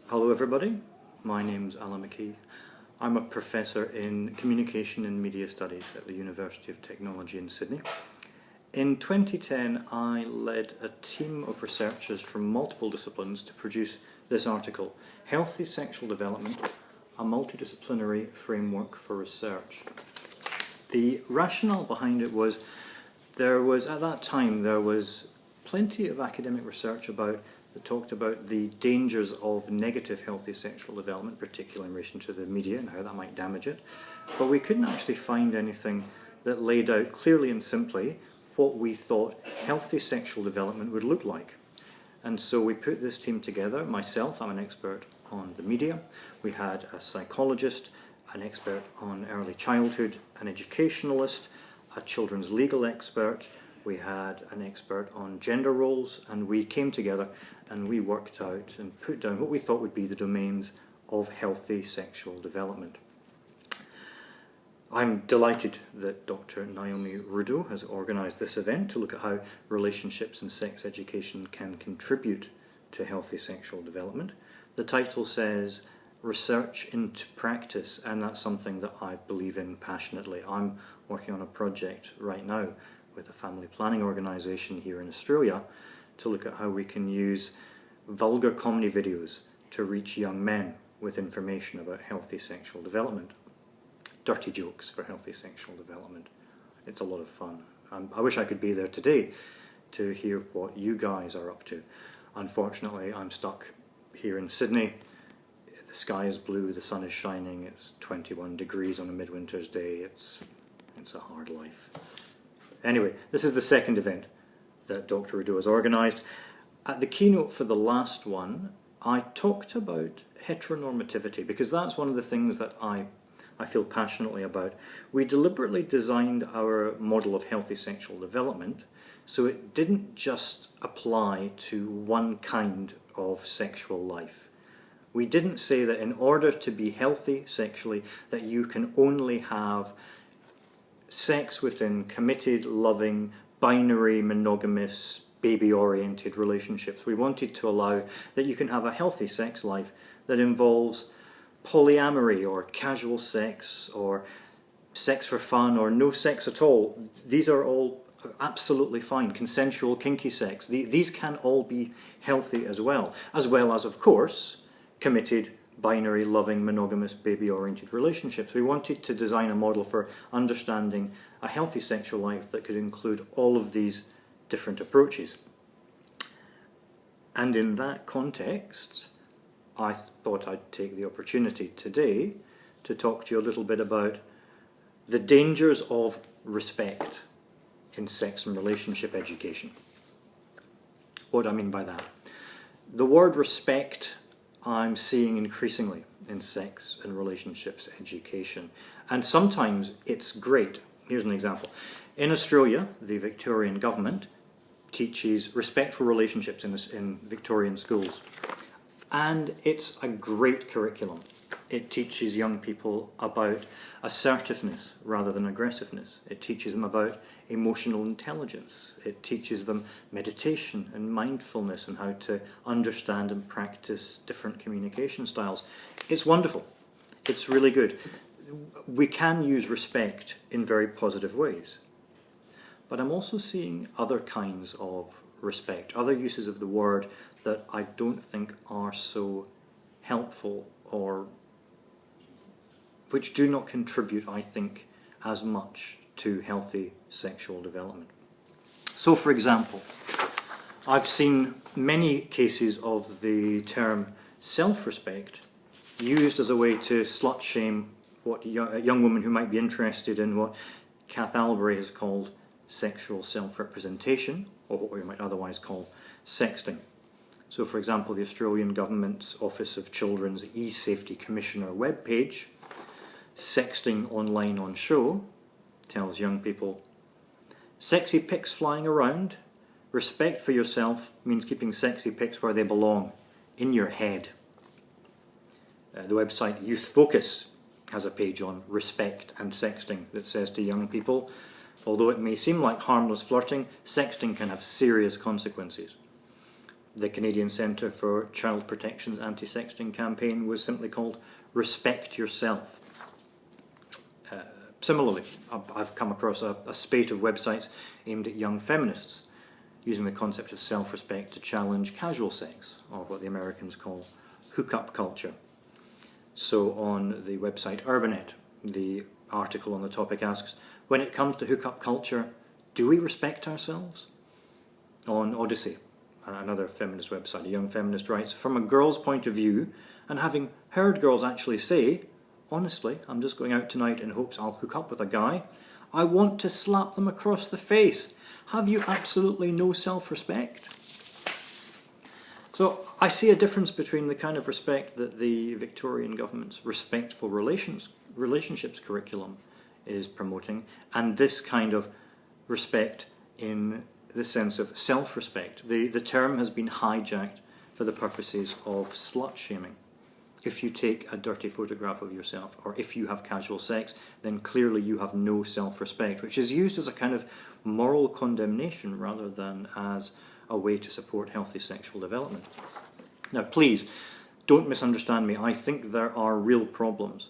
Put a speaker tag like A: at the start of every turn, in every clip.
A: Hello everybody, my name's Alan McKee. I'm a professor in Communication and Media Studies at the University of Technology in Sydney. In 2010 I led a team of researchers from multiple disciplines to produce this article, Healthy Sexual Development, a Multidisciplinary Framework for Research. The rationale behind it was at that time there was plenty of academic research that talked about the dangers of negative healthy sexual development, particularly in relation to the media and how that might damage it. But we couldn't actually find anything that laid out clearly and simply what we thought healthy sexual development would look like. And so we put this team together. Myself, I'm an expert on the media. We had a psychologist, an expert on early childhood, an educationalist, a children's legal expert. We had an expert on gender roles, and we came together and we worked out and put down what we thought would be the domains of healthy sexual development. I'm delighted that Dr. Naomi Rudo has organised this event to look at how relationships and sex education can contribute to healthy sexual development. The title says Research into Practice, and that's something that I believe in passionately. I'm working on a project right now with a family planning organisation here in Australia to look at how we can use vulgar comedy videos to reach young men with information about healthy sexual development. Dirty jokes for healthy sexual development. It's a lot of fun. I wish I could be there today to hear what you guys are up to. Unfortunately, I'm stuck here in Sydney. The sky is blue, the sun is shining, it's 21 degrees on a midwinter's day. It's a hard life. Anyway, this is the second event that Dr. Rudo has organised. At the keynote for the last one, I talked about heteronormativity because that's one of the things that I feel passionately about. We deliberately designed our model of healthy sexual development so it didn't just apply to one kind of sexual life. We didn't say that in order to be healthy sexually that you can only have sex within committed, loving, binary, monogamous, baby-oriented relationships. We wanted to allow that you can have a healthy sex life that involves polyamory or casual sex or sex for fun or no sex at all. These are all absolutely fine. Consensual, kinky sex. These can all be healthy as well as, of course, committed, binary, loving, monogamous, baby-oriented relationships. We wanted to design a model for understanding a healthy sexual life that could include all of these different approaches. And in that context, I thought I'd take the opportunity today to talk to you a little bit about the dangers of respect in sex and relationship education. What do I mean by that? The word respect I'm seeing increasingly in sex and relationships education, and sometimes it's great. Here's an example. In Australia, the Victorian government teaches respect for relationships in Victorian schools, and it's a great curriculum. It teaches young people about assertiveness rather than aggressiveness. It teaches them about emotional intelligence. It teaches them meditation and mindfulness and how to understand and practice different communication styles. It's wonderful. It's really good. We can use respect in very positive ways. But I'm also seeing other kinds of respect, other uses of the word that I don't think are so helpful or which do not contribute, I think, as much to healthy sexual development. So, for example, I've seen many cases of the term self-respect used as a way to slut-shame a young woman who might be interested in what Kath Albury has called sexual self-representation, or what we might otherwise call sexting. So, for example, the Australian Government's Office of Children's E-Safety Commissioner webpage, Sexting Online on Show, tells young people, sexy pics flying around, respect for yourself means keeping sexy pics where they belong, in your head. The website Youth Focus has a page on respect and sexting that says to young people, although it may seem like harmless flirting, sexting can have serious consequences. The Canadian Centre for Child Protection's anti-sexting campaign was simply called Respect Yourself. Similarly, I've come across a spate of websites aimed at young feminists, using the concept of self-respect to challenge casual sex, or what the Americans call hookup culture. So on the website Urbanet, the article on the topic asks, when it comes to hookup culture, do we respect ourselves? On Odyssey, another feminist website, a young feminist writes, from a girl's point of view, and having heard girls actually say, honestly, I'm just going out tonight in hopes I'll hook up with a guy, I want to slap them across the face. Have you absolutely no self-respect? So I see a difference between the kind of respect that the Victorian government's Respectful Relationships curriculum is promoting, and this kind of respect in the sense of self-respect. The term has been hijacked for the purposes of slut-shaming. If you take a dirty photograph of yourself, or if you have casual sex, then clearly you have no self-respect, which is used as a kind of moral condemnation rather than as a way to support healthy sexual development. Now please, don't misunderstand me. I think there are real problems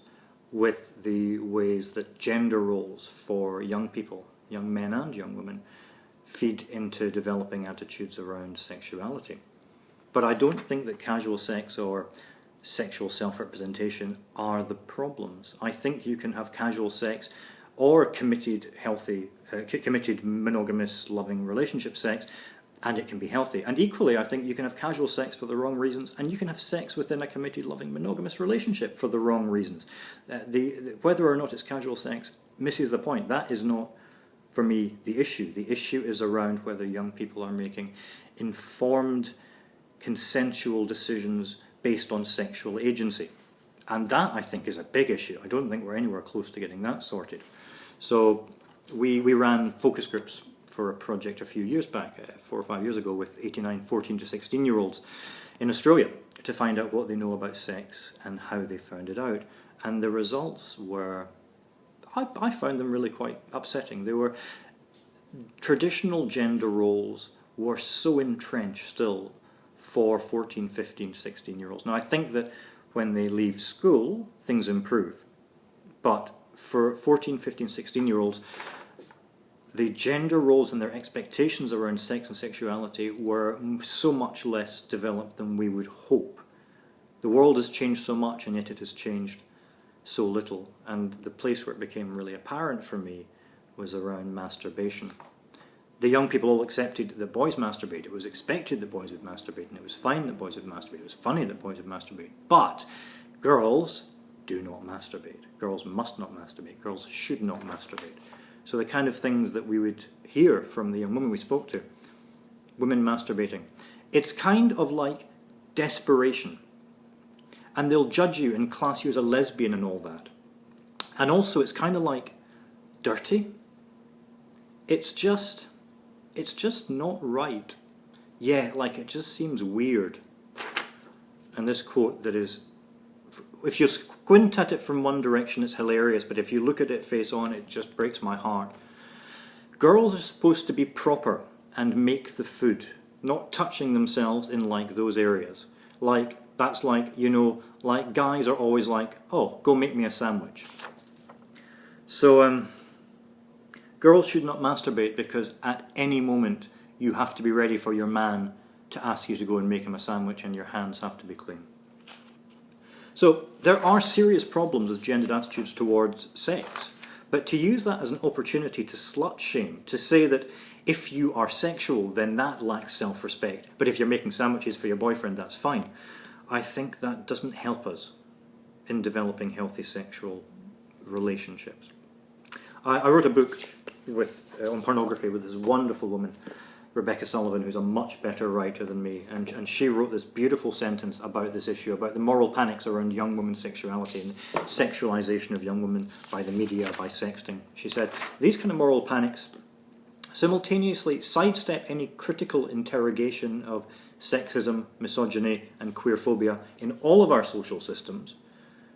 A: with the ways that gender roles for young people, young men and young women, feed into developing attitudes around sexuality. But I don't think that casual sex or sexual self-representation are the problems. I think you can have casual sex or committed, committed, monogamous, loving relationship sex, and it can be healthy. And equally, I think you can have casual sex for the wrong reasons, and you can have sex within a committed, loving, monogamous relationship for the wrong reasons. Whether or not it's casual sex misses the point. That is not, for me, the issue. The issue is around whether young people are making informed, consensual decisions based on sexual agency. And that, I think, is a big issue. I don't think we're anywhere close to getting that sorted. So we ran focus groups for a project a few years back, 4 or 5 years ago, with 89 14 to 16-year-olds in Australia to find out what they know about sex and how they found it out. And the results were, I found them really quite upsetting. They were, traditional gender roles were so entrenched still for 14, 15, 16-year-olds. Now I think that when they leave school, things improve. But for 14, 15, 16-year-olds, the gender roles and their expectations around sex and sexuality were so much less developed than we would hope. The world has changed so much, and yet it has changed so little. And the place where it became really apparent for me was around masturbation. The young people all accepted that boys masturbate. It was expected that boys would masturbate, and it was fine that boys would masturbate. It was funny that boys would masturbate. But girls do not masturbate. Girls must not masturbate. Girls should not masturbate. So the kind of things that we would hear from the young women we spoke to, women masturbating, it's kind of like desperation. And they'll judge you and class you as a lesbian and all that. And also it's kind of like dirty. It's just not right. Yeah, like it just seems weird. And this quote that is, if you squint at it from one direction, it's hilarious, but if you look at it face on, it just breaks my heart. Girls are supposed to be proper and make the food, not touching themselves in like those areas. Like, that's like, you know, like guys are always like, oh, go make me a sandwich. So, girls should not masturbate because at any moment you have to be ready for your man to ask you to go and make him a sandwich, and your hands have to be clean. So there are serious problems with gendered attitudes towards sex, but to use that as an opportunity to slut shame, to say that if you are sexual then that lacks self-respect, but if you're making sandwiches for your boyfriend that's fine, I think that doesn't help us in developing healthy sexual relationships. I wrote a book on pornography with this wonderful woman, Rebecca Sullivan, who's a much better writer than me, and she wrote this beautiful sentence about this issue, about the moral panics around young women's sexuality and sexualization of young women by the media, by sexting. She said, these kind of moral panics simultaneously sidestep any critical interrogation of sexism, misogyny and queerphobia in all of our social systems,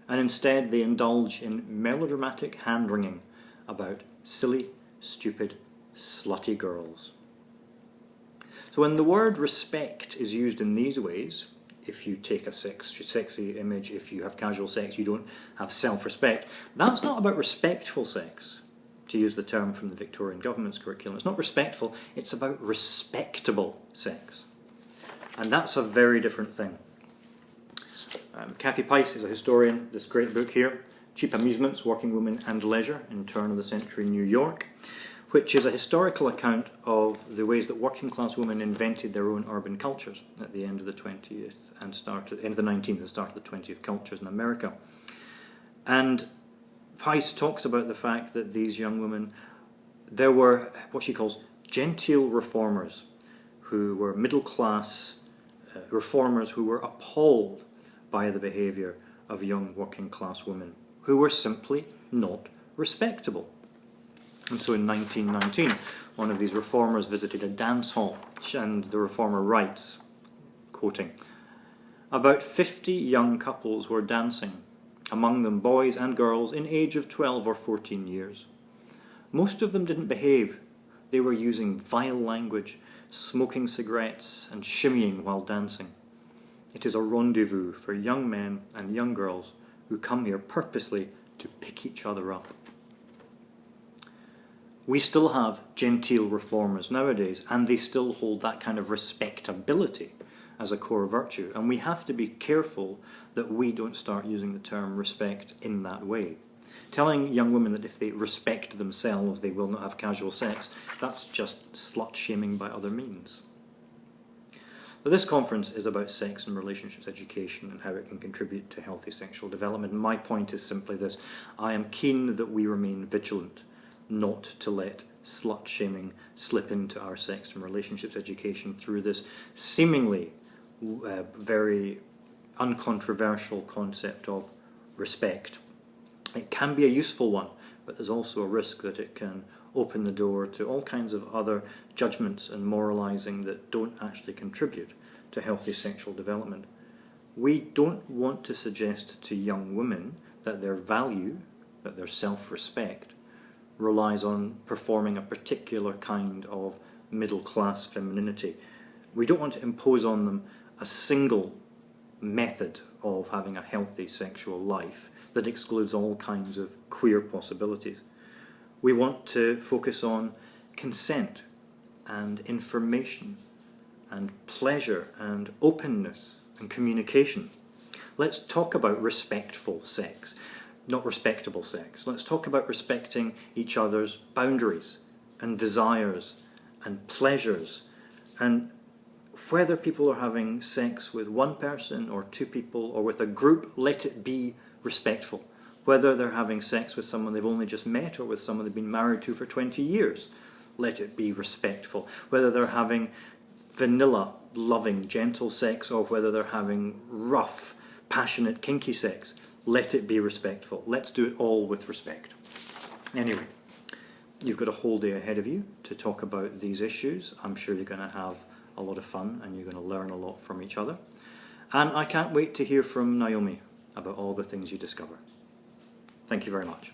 A: and instead they indulge in melodramatic hand-wringing about silly, stupid, slutty girls. So when the word respect is used in these ways, if you take a sexy image, if you have casual sex, you don't have self-respect, that's not about respectful sex, to use the term from the Victorian government's curriculum. It's not respectful, it's about respectable sex. And that's a very different thing. Kathy Pice is a historian, this great book here, Cheap Amusements, Working Women and Leisure in Turn of the Century New York, which is a historical account of the ways that working class women invented their own urban cultures at the end of the 20th and end of the 19th and start of the 20th cultures in America. And Pice talks about the fact that these young women, there were what she calls genteel reformers, who were middle class reformers who were appalled by the behaviour of young working class women, who were simply not respectable. And so in 1919, one of these reformers visited a dance hall, and the reformer writes, quoting, "About 50 young couples were dancing, among them boys and girls in age of 12 or 14 years. Most of them didn't behave. They were using vile language, smoking cigarettes and shimmying while dancing. It is a rendezvous for young men and young girls who come here purposely to pick each other up." We still have genteel reformers nowadays, and they still hold that kind of respectability as a core virtue, and we have to be careful that we don't start using the term respect in that way. Telling young women that if they respect themselves they will not have casual sex, that's just slut-shaming by other means. But this conference is about sex and relationships education and how it can contribute to healthy sexual development. And my point is simply this: I am keen that we remain vigilant not to let slut-shaming slip into our sex and relationships education through this seemingly very uncontroversial concept of respect. It can be a useful one, but there's also a risk that it can open the door to all kinds of other judgments and moralising that don't actually contribute to healthy sexual development. We don't want to suggest to young women that their value, that their self-respect, relies on performing a particular kind of middle-class femininity. We don't want to impose on them a single method of having a healthy sexual life that excludes all kinds of queer possibilities. We want to focus on consent and information and pleasure and openness and communication. Let's talk about respectful sex, not respectable sex. Let's talk about respecting each other's boundaries and desires and pleasures, and whether people are having sex with one person or two people or with a group, let it be respectful. Whether they're having sex with someone they've only just met or with someone they've been married to for 20 years, let it be respectful. Whether they're having vanilla, loving, gentle sex or whether they're having rough, passionate, kinky sex, let it be respectful. Let's do it all with respect. Anyway, you've got a whole day ahead of you to talk about these issues. I'm sure you're going to have a lot of fun and you're going to learn a lot from each other. And I can't wait to hear from Naomi about all the things you discover. Thank you very much.